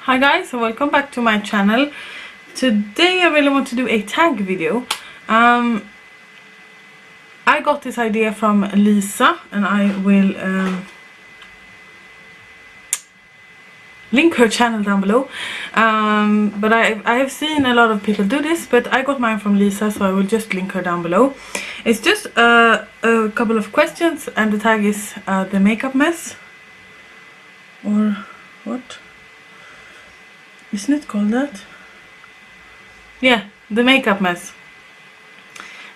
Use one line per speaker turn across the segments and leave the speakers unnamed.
Hi guys, and welcome back to my channel. Today I really want to do a tag video. I got this idea from Lisa, and I will link her channel down below. But I have seen a lot of people do this, but I got mine from Lisa, so I will just link her down below. It's just a couple of questions, and the tag is the makeup mess, or what? Isn't it called that? Yeah, the makeup mess.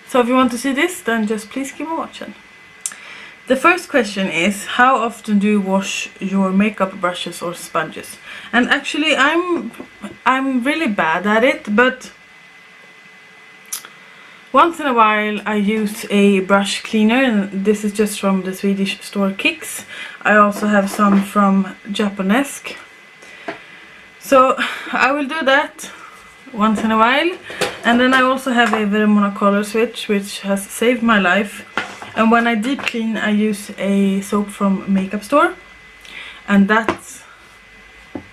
So if you want to see this, then just please keep on watching. The first question is, how often do you wash your makeup brushes or sponges? And actually I'm really bad at it, but once in a while I use a brush cleaner, and this is just from the Swedish store Kicks. I also have some from Japanesque. So I will do that once in a while. And then I also have a Vermona color switch, which has saved my life. And when I deep clean, I use a soap from Makeup Store, and that's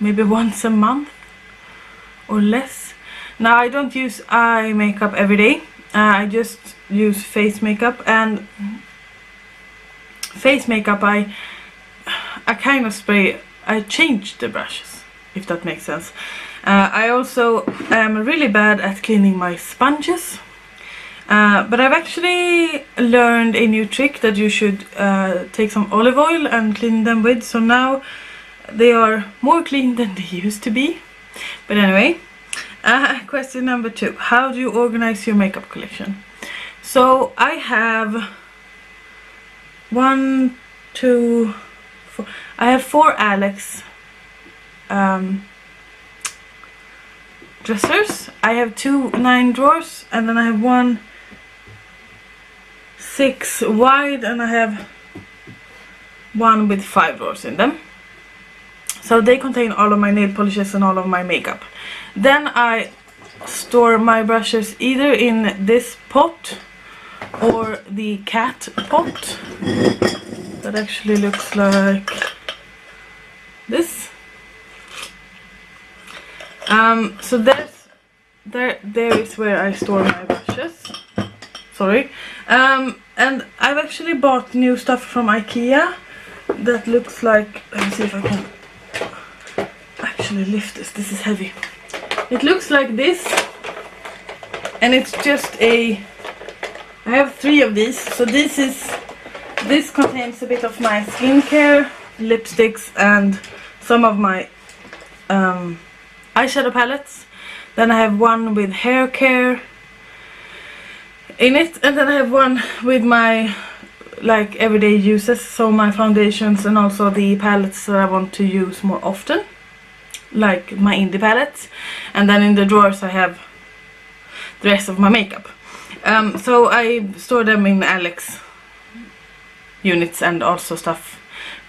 maybe once a month or less. Now I don't use eye makeup every day. I just use face makeup, and face makeup I kind of spray. I change the brushes, if that makes sense. I also am really bad at cleaning my sponges. But I've actually learned a new trick that you should take some olive oil and clean them with. So now they are more clean than they used to be. But anyway, question number 2. How do you organize your makeup collection? So I have 1, 2, 4. I have 4 Alex dressers. I have 2 9 drawers, and then I have 1 6 wide, and I have 1 with 5 drawers in them. So they contain all of my nail polishes and all of my makeup. Then I store my brushes either in this pot or the cat pot that actually looks like this. So there is where I store my brushes. Sorry. And I've actually bought new stuff from IKEA that looks like, let me see if I can actually lift this. This is heavy. It looks like this, and it's just I have 3 of these. So this contains a bit of my skincare, lipsticks, and some of my eyeshadow palettes. Then I have 1 with hair care in it, and then I have 1 with my like everyday uses, so my foundations and also the palettes that I want to use more often, like my indie palettes. And then in the drawers I have the rest of my makeup. So I store them in Alex units, and also stuff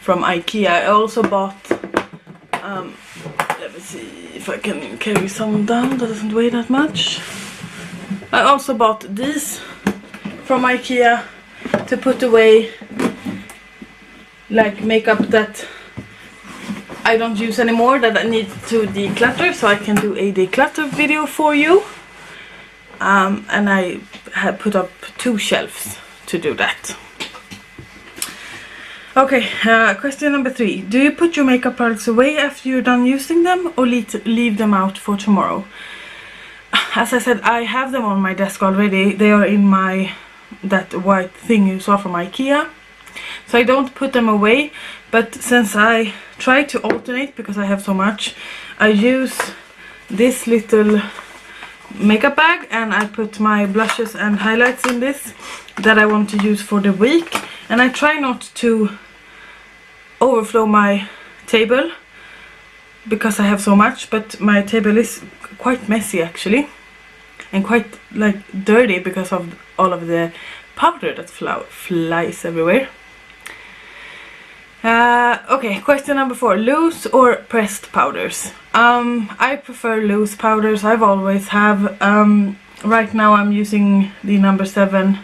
from IKEA. I also bought let me see if I can carry some down that doesn't weigh that much. I also bought these from IKEA to put away like makeup that I don't use anymore, that I need to declutter, so I can do a declutter video for you. And I have put up 2 shelves to do that. Okay, question number 3. Do you put your makeup products away after you're done using them, or leave them out for tomorrow? As I said, I have them on my desk already. They are in that white thing you saw from IKEA. So I don't put them away, but since I try to alternate because I have so much, I use this little makeup bag, and I put my blushes and highlights in this that I want to use for the week. And I try not to overflow my table because I have so much, but my table is quite messy actually, and quite like dirty because of all of the powder that flies everywhere. Okay, question number 4. Loose or pressed powders? I prefer loose powders. I've always have. Right now I'm using the number 7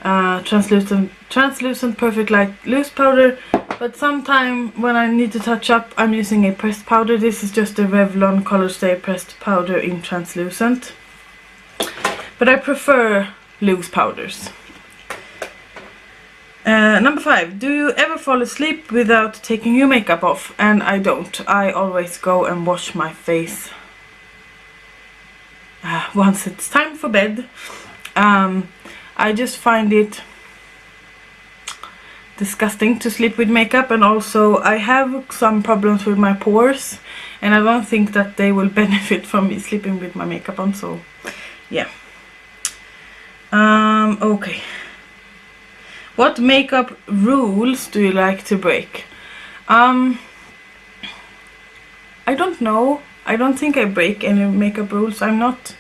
translucent perfect light loose powder, But sometime when I need to touch up, I'm using a pressed powder. This is just a Revlon Color Stay pressed powder in translucent. But I prefer loose powders. Number 5. Do you ever fall asleep without taking your makeup off? And I don't. I always go and wash my face once it's time for bed. I just find it disgusting to sleep with makeup, and also I have some problems with my pores, and I don't think that they will benefit from me sleeping with my makeup on, so yeah. Okay. What makeup rules do you like to break? I don't know. I don't think I break any makeup rules. I'm not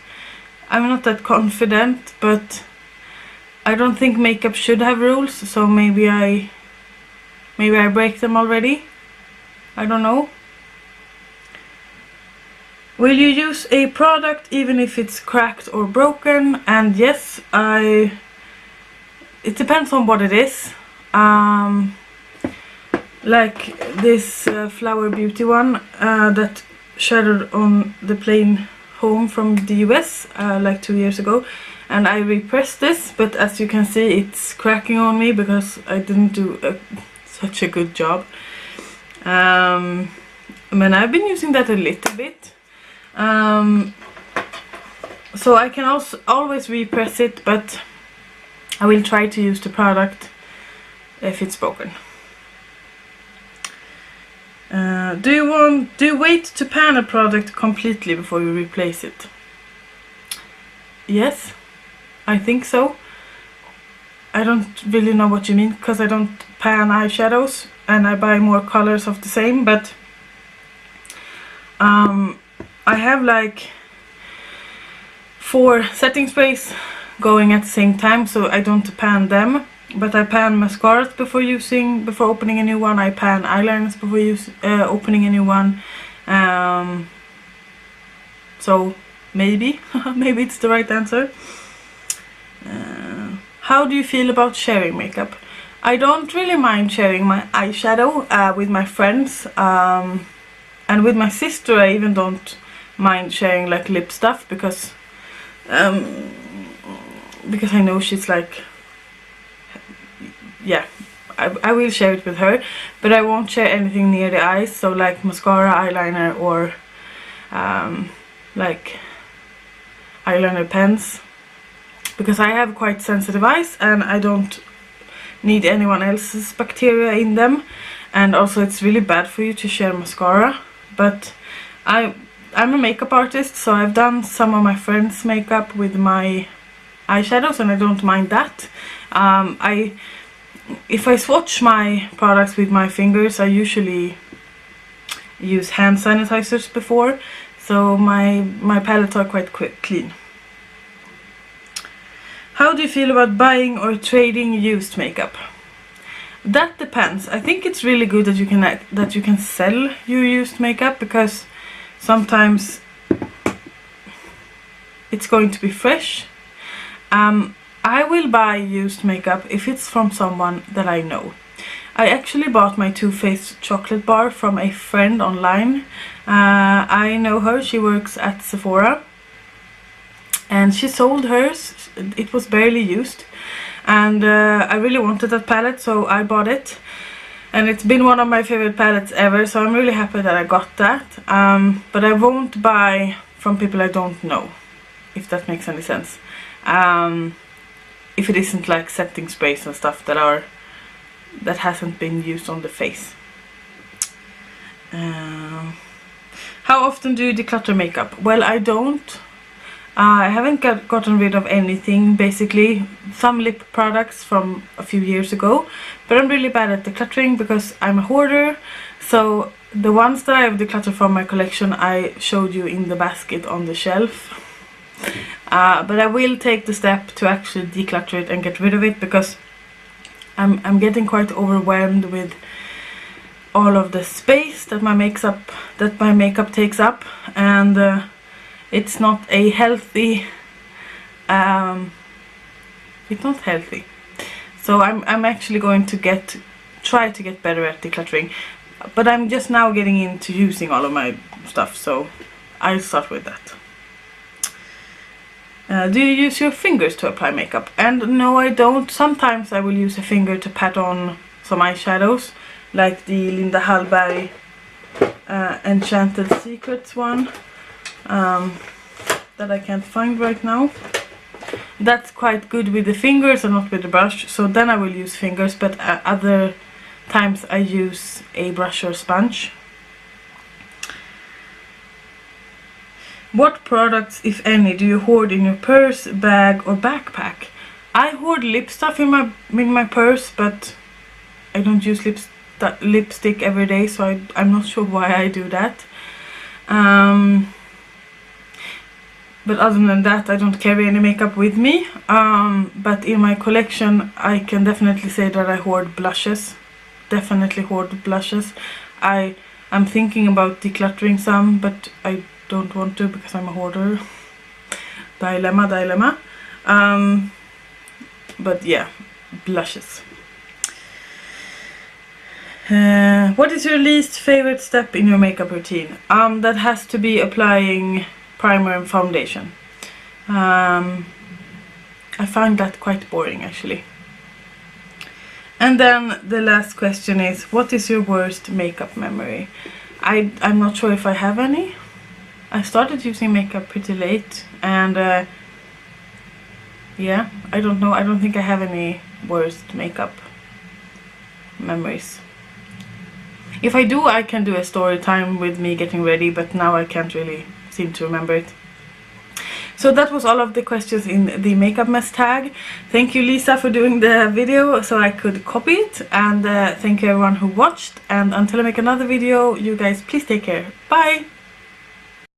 that confident, but I don't think makeup should have rules, so maybe I break them already. I don't know. Will you use a product even if it's cracked or broken? And yes, it depends on what it is. Like this Flower Beauty one that shattered on the plane home from the US like 2 years ago, and I repressed this, but as you can see it's cracking on me because I didn't do such a good job. I mean, I've been using that a little bit, so I can also always repress it, but I will try to use the product if it's broken. Do you wait to pan a product completely before you replace it? Yes, I think so. I don't really know what you mean, because I don't pan eyeshadows and I buy more colors of the same, but I have like 4 setting sprays going at the same time, so I don't pan them. But I pan mascaras before opening a new one. I pan eyeliners before opening a new one. So maybe, maybe it's the right answer. How do you feel about sharing makeup? I don't really mind sharing my eyeshadow with my friends, and with my sister I even don't mind sharing like lip stuff, because I know she's like, yeah, I will share it with her, but I won't share anything near the eyes, so like mascara, eyeliner, or like eyeliner pens, because I have quite sensitive eyes and I don't need anyone else's bacteria in them, and also it's really bad for you to share mascara. But I'm a makeup artist, so I've done some of my friends' makeup with my eyeshadows and I don't mind that. If I swatch my products with my fingers, I usually use hand sanitizers before, so my palettes are quite clean. How do you feel about buying or trading used makeup? That depends. I think it's really good that you can sell your used makeup, because sometimes it's going to be fresh. I will buy used makeup if it's from someone that I know. I actually bought my Too Faced chocolate bar from a friend online. I know her, she works at Sephora, and she sold hers. It was barely used, and I really wanted that palette, so I bought it, and it's been one of my favorite palettes ever, so I'm really happy that I got that. But I won't buy from people I don't know, if that makes any sense. If it isn't like setting sprays and stuff that hasn't been used on the face. How often do you declutter makeup? Well, I don't. I haven't gotten rid of anything, basically. Some lip products from a few years ago, but I'm really bad at decluttering because I'm a hoarder. So the ones that I have decluttered from my collection I showed you in the basket on the shelf. But I will take the step to actually declutter it and get rid of it, because I'm getting quite overwhelmed with all of the space that my makeup takes up, and it's not a healthy. It's not healthy. So I'm actually going to try to get better at decluttering. But I'm just now getting into using all of my stuff, so I'll start with that. Do you use your fingers to apply makeup? And no, I don't. Sometimes I will use a finger to pat on some eyeshadows, like the Linda Hallberg Enchanted Secrets one that I can't find right now. That's quite good with the fingers and not with the brush, so then I will use fingers, but other times I use a brush or sponge. What products, if any, do you hoard in your purse, bag or backpack? I hoard lip stuff in my purse, but I don't use lipstick every day, so I'm not sure why I do that. But other than that, I don't carry any makeup with me. But in my collection, I can definitely say that I hoard blushes. Definitely hoard blushes. I'm thinking about decluttering some, but I don't want to because I'm a hoarder. Dilemma. But yeah, blushes. What is your least favorite step in your makeup routine? That has to be applying primer and foundation. I find that quite boring, actually. And then the last question is, what is your worst makeup memory? I'm not sure if I have any. I started using makeup pretty late, and yeah, I don't know. I don't think I have any worst makeup memories. If I do, I can do a story time with me getting ready, but now I can't really seem to remember it. So that was all of the questions in the makeup mess tag. Thank you, Lisa, for doing the video so I could copy it, and thank you everyone who watched, and until I make another video, you guys please take care. Bye!